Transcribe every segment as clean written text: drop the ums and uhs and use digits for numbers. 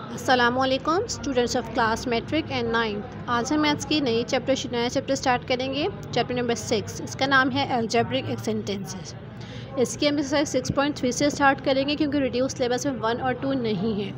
अस्सलामुअलैकुम students of class matric and ninth. आज हम मैथ्स की नया चैप्टर स्टार्ट करेंगे। चैप्टर नंबर 6, इसका नाम है अलजेब्रिक एक्सटेंसेस। इसकी हम एक्सरसाइज 6.3 से स्टार्ट करेंगे क्योंकि रिड्यूस सिलेबस में 1 और 2 नहीं है।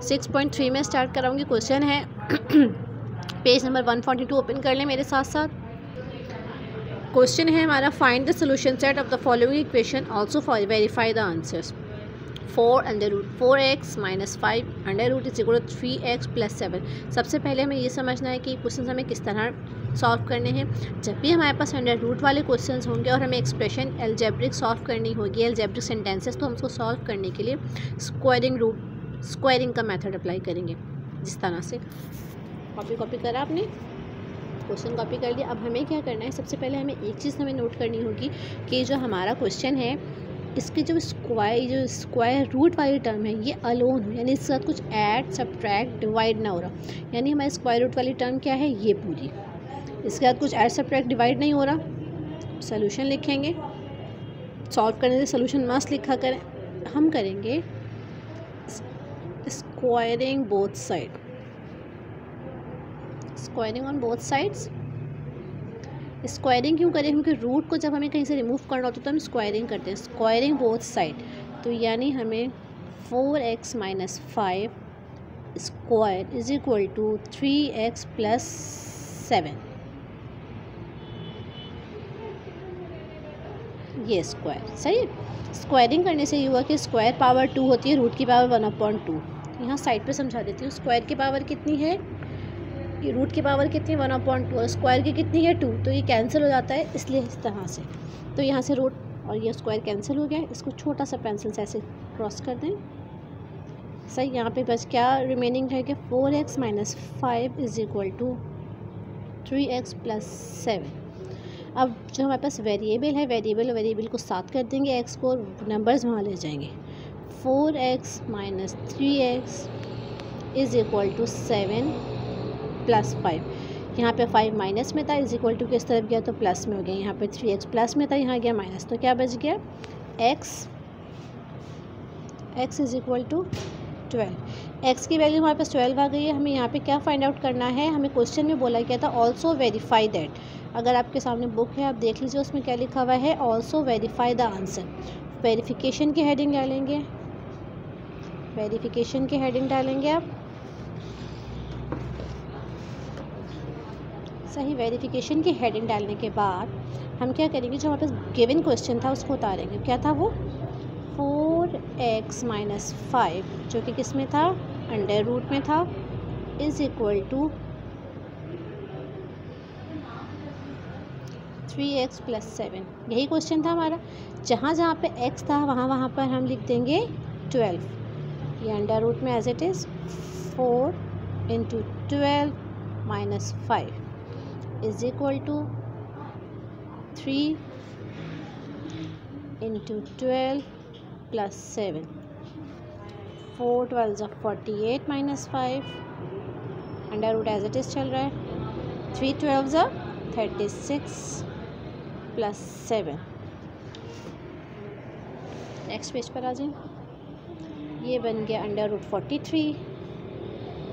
6.3 में स्टार्ट कराऊंगी। क्वेश्चन है पेज नंबर 142 ओपन कर लें मेरे साथ साथ। क्वेश्चन है हमारा, find the solution set of the following equation, also verify the answers. 4x - 5 √ 3x + 7। सबसे पहले हमें ये समझना है कि क्वेश्चन हमें किस तरह सॉल्व करने हैं। जब भी हमारे पास अंडर रूट वाले क्वेश्चंस होंगे और हमें एक्सप्रेशन अलजेब्रिक सॉल्व करनी होगी, अलजेब्रिक सेंटेंसेस, तो हम उसको सॉल्व करने के लिए स्क्वायरिंग का मेथड अप्लाई करेंगे। जिस तरह से कॉपी करा आपने, क्वेश्चन कॉपी कर लिया। अब हमें क्या करना है, सबसे पहले हमें एक चीज़ हमें नोट करनी होगी कि जो हमारा क्वेश्चन है इसकी जो स्क्वायर रूट वाली टर्म है ये अलोन हो, यानी इसके साथ कुछ ऐड सब्ट्रैक्ट डिवाइड ना हो रहा। यानी हमारी स्क्वायर रूट वाली टर्म क्या है, ये पूरी, इसके साथ कुछ ऐड सब्ट्रैक्ट डिवाइड नहीं हो रहा। सोल्यूशन लिखेंगे, सॉल्व करने से सोल्यूशन मस्ट लिखा करें। हम करेंगे squaring both side, squaring on both sides. Squaring क्यों करें, क्योंकि रूट को जब हमें कहीं से रिमूव करना होता है तो हम स्क्वायरिंग करते हैं। स्क्वायरिंग बोथ साइड, तो यानी हमें 4x - 5 स्क्वायर = 3x + 7, ये स्क्वायर सही है। स्क्वायरिंग करने से ये हुआ कि स्क्वायर पावर 2 होती है, रूट की पावर 1/2। यहाँ साइड पे समझा देती हूँ। स्क्वायर की पावर कितनी है, ये रूट की पावर कितनी है 1/2, और स्क्वायर की कितनी है 2, तो ये कैंसिल हो जाता है, इसलिए इस तरह से। तो यहाँ से रूट और ये स्क्वायर कैंसिल हो गया। इसको छोटा सा पेंसिल से ऐसे क्रॉस कर दें, सही। यहाँ पे बस क्या रिमेनिंग है कि 4x - 5 = 3x + 7। अब जो हमारे पास वेरिएबल है, वेरिएबल को साथ कर देंगे, एक्स को नंबर्स वहाँ ले जाएंगे। 4x - 3x = 7 + 5। यहाँ पे 5 माइनस में था, = किस तरफ गया तो प्लस में हो गया। यहाँ पे 3x प्लस में था, यहाँ गया माइनस, तो क्या बच गया x = 12। x की वैल्यू हमारे पास 12 आ गई है। हमें यहाँ पे क्या फाइंड आउट करना है, हमें क्वेश्चन में बोला गया था ऑल्सो वेरीफाई दैट। अगर आपके सामने बुक है आप देख लीजिए, उसमें क्या लिखा हुआ है, also verify the answer. Verification की हेडिंग डालेंगे, वेरिफिकेशन की हेडिंग डालेंगे आप, सही। वेरिफिकेशन की हेडिंग डालने के बाद हम क्या करेंगे, जो हमारे पास गिवन क्वेश्चन था उसको उतारेंगे। क्या था वो, 4x - 5 जो कि किस में था, अंडर रूट में था, = 3x + 7। यही क्वेश्चन था हमारा। जहाँ जहाँ पे x था वहाँ पर हम लिख देंगे 12। ये अंडर रूट में as it is 4 × 12 - 5 = 3 × 12 + 7। 4 12 = 48 - 5, under root as it is चल रहा है। 3 12 = 36 + 7। नेक्स्ट पेज पर आ जाए। ये बन गया अंडर रूट 43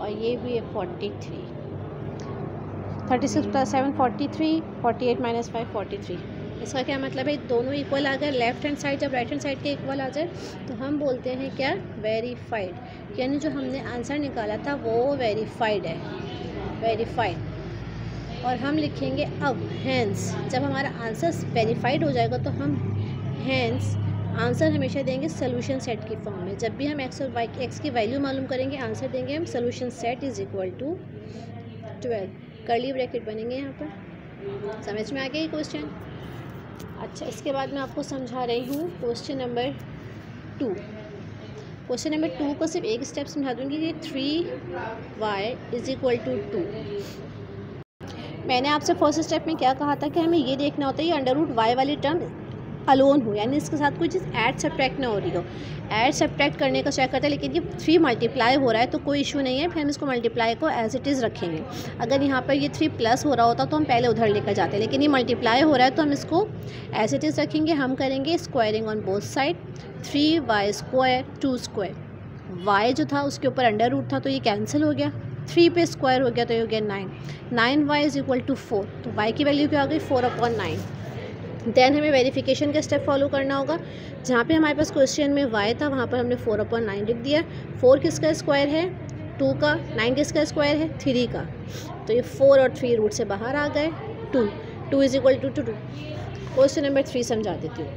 और ये भी है 43। 36 + 7 43, 48 - 5 43। इसका क्या मतलब है, दोनों इक्वल आ गए। लेफ्ट हैंड साइड जब राइट हैंड साइड के इक्वल आ जाए तो हम बोलते हैं क्या, वेरीफाइड, यानी जो हमने आंसर निकाला था वो वेरीफाइड है, वेरीफाइड। और हम लिखेंगे अब हैंस, जब हमारा आंसर वेरीफाइड हो जाएगा तो हम हैंस आंसर हमेशा देंगे सोल्यूशन सेट की फॉर्म में। जब भी हम एक्स और वाई एक्स की वैल्यू मालूम करेंगे, आंसर देंगे हम सोल्यूशन सेट = 12। कर्ली ब्रैकेट बनेंगे यहाँ पर। समझ में आ गया ये क्वेश्चन। अच्छा, इसके बाद मैं आपको समझा रही हूँ क्वेश्चन नंबर 2। क्वेश्चन नंबर 2 को सिर्फ एक स्टेप समझा दूँगी कि 3y = 2। मैंने आपसे फर्स्ट स्टेप में क्या कहा था कि हमें ये देखना होता है ये अंडर रूट y वाली टर्म अलोन हो, यानी इसके साथ कोई चीज़ ऐड सब्ट्रैक्ट ना हो रही हो। ऐड सब्ट्रैक्ट करने का चेक करते हैं, लेकिन ये 3 मल्टीप्लाई हो रहा है तो कोई इशू नहीं है, फिर हम इसको मल्टीप्लाई को एज इट इज़ रखेंगे। अगर यहाँ पर ये 3 प्लस हो रहा होता तो हम पहले उधर लेकर जाते, लेकिन ये मल्टीप्लाई हो रहा है तो हम इसको एज इट इज़ रखेंगे। हम करेंगे squaring on both side, 3y² 2²। y जो था उसके ऊपर अंडर रूट था तो ये कैंसिल हो गया, 3 पे स्क्वायर हो गया तो ये हो गया 9y इज इक्वल टू 4, तो y की वैल्यू क्या आ गई 4/9। देन हमें वेरिफिकेशन का स्टेप फॉलो करना होगा। जहाँ पे हमारे पास क्वेश्चन में y था वहाँ पर हमने 4/9 लिख दिया। 4 किसका स्क्वायर है 2 का, 9 किसका स्क्वायर है 3 का, तो ये 4 और 3 रूट से बाहर आ गए, 2 is equal to 2। Question number 3 समझा देती हूँ।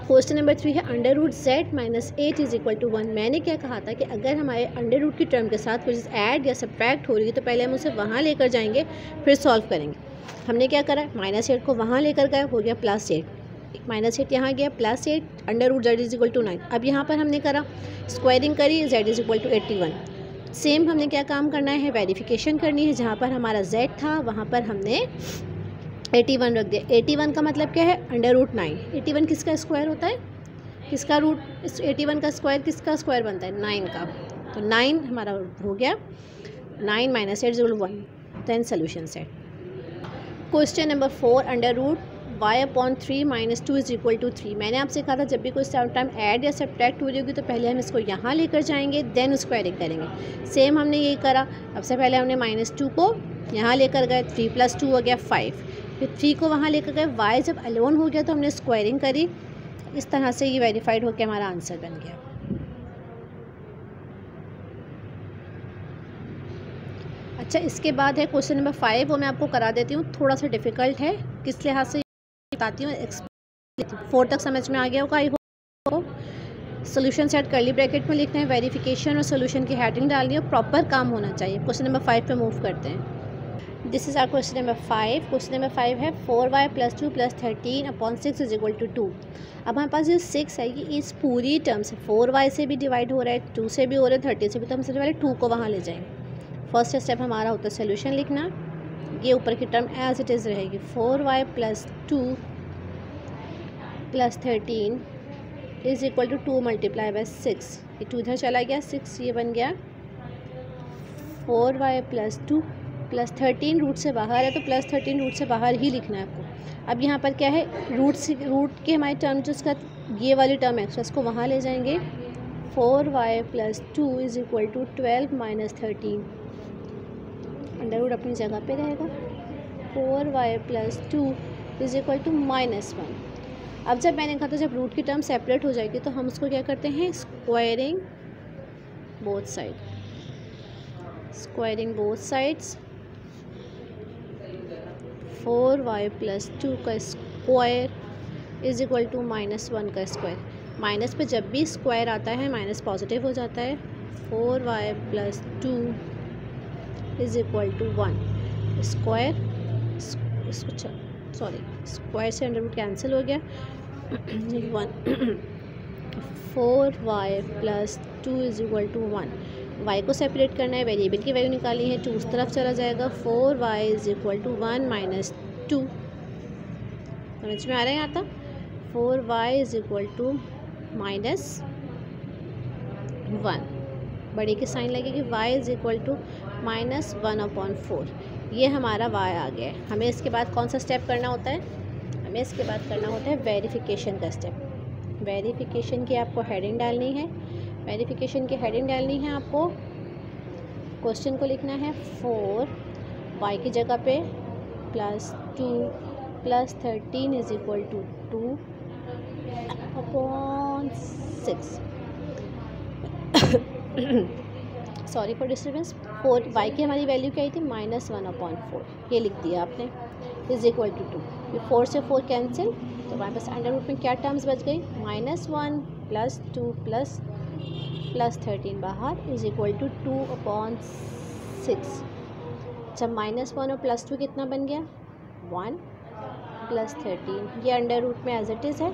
क्वेश्चन नंबर 3 है under root z minus 8 is equal to 1। मैंने क्या कहा था कि अगर हमारे अंडर रूट की टर्म के साथ कुछ ऐड या सब्ट्रैक्ट हो रही है तो पहले हम उसे वहाँ लेकर जाएंगे फिर सॉल्व करेंगे। हमने क्या करा, -8 को वहाँ लेकर गए, हो गया +8, -8 यहाँ गया +8, under root z is equal to 9। अब यहाँ पर हमने करा स्क्वायरिंग करी, z is equal to 81। Same हमने क्या काम करना है, वेरिफिकेशन करनी है। जहाँ पर हमारा z था वहाँ पर हमने 81 रख दिया। 81 का मतलब क्या है, अंडर रूट 9। 81 किसका स्क्वायर होता है, किसका रूट, 81 का स्क्वायर किसका स्क्वायर बनता है 9 का, तो 9 हमारा हो गया, 9 minus 8 equal 1। Then solution set. Question number 4 under root y/3 minus 2 is equal to 3। मैंने आपसे कहा था जब भी कोई टर्म ऐड या सब्ट्रैक्ट हो रही होगी तो पहले हम इसको यहाँ लेकर जाएंगे देन स्क्वायरिंग करेंगे। सेम हमने यही करा। सबसे पहले हमने -2 को यहाँ लेकर गए, 3 + 2 हो गया 5, फिर 3 को वहाँ लेकर गए, y जब अलोन हो गया तो हमने स्क्वायरिंग करी। इस तरह से ये वेरीफाइड होकर हमारा आंसर बन गया। अच्छा, इसके बाद है क्वेश्चन नंबर 5, वो मैं आपको करा देती हूँ, थोड़ा सा डिफ़िकल्ट है, किस लिहाज से बताती हूँ। 4 तक समझ में आ गया होगा I hope. Solution set curly bracket में लिखना है, वेरिफिकेशन और सोल्यूशन की हेडिंग डालनी है, प्रॉपर काम होना चाहिए। क्वेश्चन नंबर 5 पे मूव करते हैं। This is our question number 5। Question number 5 है 4y + 2 + 13/6 इज इक्वल टू 2। अब हमारे पास जो 6 है ये इस पूरी टर्म से 4y से भी डिवाइड हो रहा है, 2 से भी हो रहा है, 13 से भी, तो हम सबसे पहले 2 को वहाँ ले जाएंगे। फर्स्ट स्टेप हमारा होता है सोल्यूशन लिखना। ये ऊपर की टर्म एज इट इज़ रहेगी, 4y + 2 + 13 इज इक्वल टू 2 × 6। ये 2 इधर चला गया, 6 ये बन गया, 4y + 2 + 13 रूट से बाहर है तो +13 रूट से बाहर ही लिखना है आपको। अब यहाँ पर क्या है, रूट के हमारी टर्म जो उसका ये वाली टर्म एक्स्ट्रा इसको वहाँ ले जाएंगे। 4y + 2 is equal to 12 - 13, under root अपनी जगह पे रहेगा। 4y + 2 is equal to -1। अब जब मैंने कहा था जब रूट की टर्म सेपरेट हो जाएगी तो हम उसको क्या करते हैं, squaring both side, squaring both sides. 4y + 2 का स्क्वायर इज इक्वल टू -1 का स्क्वायर। माइनस पे जब भी स्क्वायर आता है माइनस पॉजिटिव हो जाता है। 4y + 2 is equal to 1 square, इसको सॉरी स्क्वायर से अंडर रूट कैंसिल हो गया, 1। 4y + 2 is equal to 1। y को सेपरेट करना है, वेरिएबल की वैल्यू निकाली है, 2 उस तरफ चला जाएगा। 4y इज इक्वल टू 1 - 2, समझ में आ रहा है यहाँ तक। 4y इज इक्वल टू -1, बड़े की साइन लगेगी, y इज इक्वल टू -1/4। ये हमारा y आ गया है। हमें इसके बाद कौन सा स्टेप करना होता है, हमें इसके बाद करना होता है वेरिफिकेशन का स्टेप। वेरिफिकेशन की आपको हेडिंग डालनी है, वेरिफिकेशन की हेडिंग डालनी है आपको। क्वेश्चन को लिखना है 4 y की जगह पे +2 + 13 is equal to 2/6। Sorry for disturbance. 4 y की हमारी वैल्यू क्या आई थी, -1/4, ये लिख दिया आपने, इज इक्वल टू 2। ये 4 से 4 कैंसिल, तो हमारे पास अंडर रूट में क्या टर्म्स बच गई, -1 + 2 + 13 बाहर इज इक्वल टू 2/6। जब -1 और +2 कितना बन गया, 1 + 13, ये अंडर रूट में एज इट इज़ है,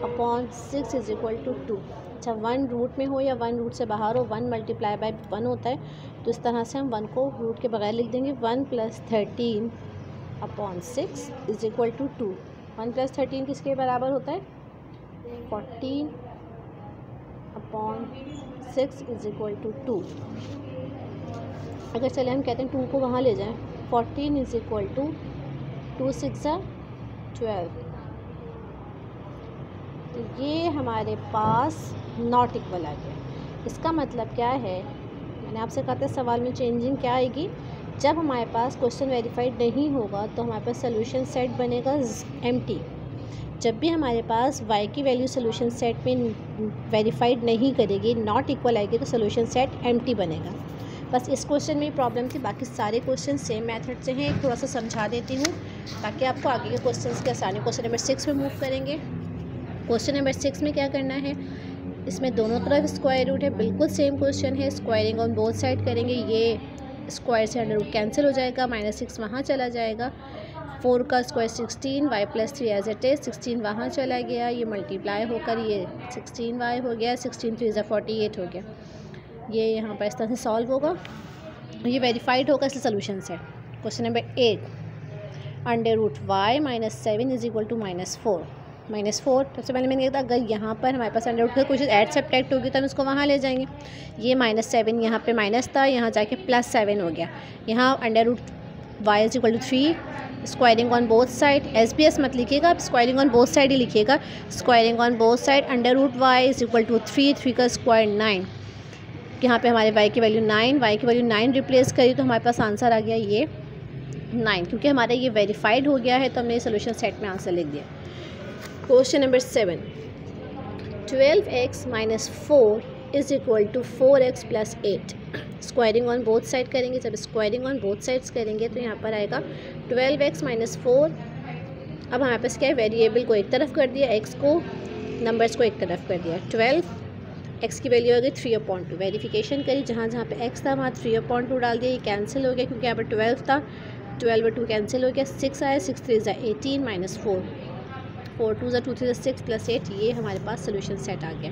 /6 इज इक्वल टू 2। अच्छा, 1 रूट में हो या 1 रूट से बाहर हो, 1 × 1 होता है, तो इस तरह से हम 1 को रूट के बगैर लिख देंगे। 1 + 13/6 इज इक्वल टू 2। 1 + 13 किसके बराबर होता है, 14/6 इज इक्वल टू 2। अगर चले हम कहते हैं 2 को वहाँ ले जाएं, 14 इज इक्वल टू 2 × 6 = 12। तो ये हमारे पास नॉट इक्वल आ गया। इसका मतलब क्या है, मैंने आपसे कहा था सवाल में चेंजिंग क्या आएगी, जब हमारे पास क्वेश्चन वेरीफाइड नहीं होगा तो हमारे पास सोल्यूशन सेट बनेगा एम्प्टी। जब भी हमारे पास y की वैल्यू सोल्यूशन सेट में वेरीफाइड नहीं करेगी, नॉट इक्वल आएगी, तो सोल्यूशन सेट एम्प्टी बनेगा। बस इस क्वेश्चन में प्रॉब्लम थी, बाकी सारे क्वेश्चन सेम मेथड से हैं। थोड़ा सा समझा देती हूँ ताकि आपको आगे के क्वेश्चन की आसानी। क्वेश्चन नंबर 6 में मूव करेंगे। क्वेश्चन नंबर 6 में क्या करना है, इसमें दोनों तरफ स्क्वायर रूट है, बिल्कुल सेम क्वेश्चन है। स्क्वायरिंग ऑन बोथ साइड करेंगे, ये स्क्वायर से अंडर रूट कैंसिल हो जाएगा, -6 वहाँ चला जाएगा। 4 का square 16, y + 3 as it is, 16 वहाँ चला गया, ये मल्टीप्लाई होकर ये 16y हो गया, 16 3 = 48 हो गया। ये यहाँ पर इस तरह से सॉल्व होगा, ये वेरीफाइड होगा, इसलिए solution set. Question number 8, √y - 7 = -4। -4 सबसे पहले मैंने कहा अगर यहाँ पर हमारे पास अंडर रूट का कुछ ऐड सब्ट्रैक्ट होगी तो हम इसको वहाँ ले जाएंगे। ये -7 यहाँ पे माइनस था, यहाँ जाके +7 हो गया। यहाँ √y = 3, squaring on both side, SBS मत लिखिएगा, आप स्क्वायरिंग ऑन बोथ साइड ही लिखिएगा। Squaring on both side, √y = 3, 3 का स्क्वायर 9। यहाँ पे हमारे y की वैल्यू 9, y की वैल्यू 9 रिप्लेस करी तो हमारे पास आंसर आ गया ये 9। क्योंकि हमारा ये वेरीफाइड हो गया है तो हमने सोल्यूशन सेट में आंसर लिख दिया। Question number 7, 12x - 4 = 4x + 8। Squaring on both side करेंगे, जब स्क्वायरिंग ऑन बोथ साइड्स करेंगे तो यहाँ पर आएगा 12x - 4। अब हमारे पास क्या है, वेरिएबल को एक तरफ कर दिया, x को, नंबर्स को एक तरफ कर दिया। 12 x की वैल्यू हो गई 3/2, वेरिफिकेशन करी, जहाँ जहाँ पे x था वहाँ 3/2 डाल दिया, ये कैंसिल हो गया क्योंकि यहाँ पर 12 था, 12/2 कैंसिल हो गया। 6 आया, 6 3 = 18 - 4, 4 2 = 2 3 = 6 + 8, ये हमारे पास सोल्यूशन सेट आ गया।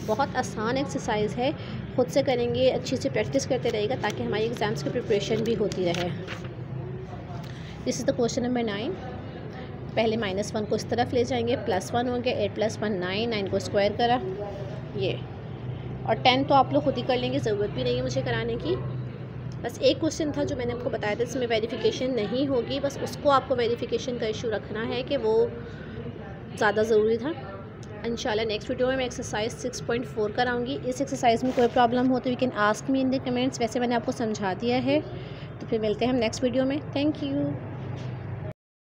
बहुत आसान एक्सरसाइज है, खुद से करेंगे, अच्छी से प्रैक्टिस करते रहेगा ताकि हमारी एग्ज़ाम्स की प्रिपरेशन भी होती रहे। This is the question number 9। पहले -1 को इस तरफ ले जाएंगे, +1 हो गया, 8 + 1 9, 9 को स्क्वायर करा ये, और 10 तो आप लोग खुद ही कर लेंगे, ज़रूरत भी नहीं है मुझे कराने की। बस एक क्वेश्चन था जो मैंने आपको बताया था इसमें वेरिफिकेशन नहीं होगी, बस उसको आपको वेरिफिकेशन का इशू रखना है कि वो ज़्यादा ज़रूरी था। इंशाल्लाह नेक्स्ट वीडियो में मैं एक्सरसाइज 6.4 कराऊंगी। इस एक्सरसाइज में कोई प्रॉब्लम हो तो you can ask me in the comments. वैसे मैंने आपको समझा दिया है, तो फिर मिलते हैं हम नेक्स्ट वीडियो में। Thank you.